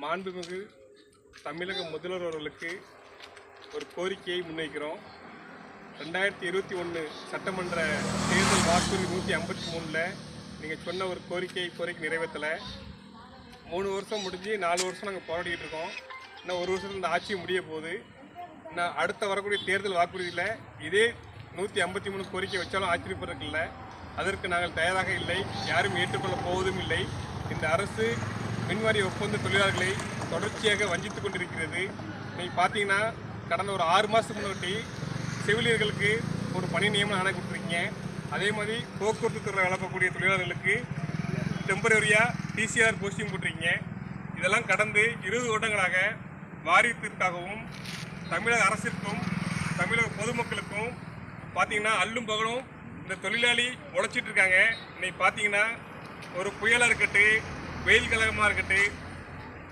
மாண்புமிகு தமிழக முதல்வர் அவர்களுக்கு ஒரு கோரிக்கையை முன்வைக்கிறோம். 2021 சட்டமன்ற தேர்தல் வாக்குறுதி 153ல் நீங்கள் சொன்ன ஒரு கோரிக்கை நிறைவேற்றலை. 3 வருஷம் முடிஞ்சு 4 வருஷம் நாங்கள் போராடிக்கிட்டு இருக்கோம். இன்னும் 1 வருஷத்தில் இந்த ஆட்சி முடிய போகுது. இன்னும் அடுத்த வரக்கூடிய தேர்தல் வாக்குறுதியில் இதே 153 கோரிக்கை வச்சாலும் ஆச்சரியப்படுறதுக்கு இல்லை. அதற்கு நாங்கள் தயாராக இல்லை, யாரும் ஏற்றுக்கொள்ளப் போவதும் இல்லை. இந்த அரசு மின்வாரி ஒப்பந்த தொழிலாளர்களை தொடர்ச்சியாக வஞ்சித்து கொண்டிருக்கிறது. நீங்கள் பார்த்தீங்கன்னா கடந்த ஒரு 6 மாதத்துக்கு முன்னாடி செவிலியர்களுக்கு ஒரு பணி நியமனம் ஆணை கொடுத்துருக்கீங்க. அதே மாதிரி போக்குவரத்து துறை வளர்க்கக்கூடிய தொழிலாளர்களுக்கு டெம்பரரியாக டிசிஆர் போஸ்டிங் போட்டிருக்கீங்க. இதெல்லாம் கடந்து 20 வருடங்களாக வாரியத்திற்காகவும் தமிழக அரசிற்கும் தமிழக பொதுமக்களுக்கும் பார்த்தீங்கன்னா அல்லும் பகலும் இந்த தொழிலாளி உழைச்சிட்டு இருக்காங்க. இன்னைக்கு பார்த்தீங்கன்னா ஒரு புயலாக இருக்கட்டும், வெயில் காலமாக இருக்கட்டும்,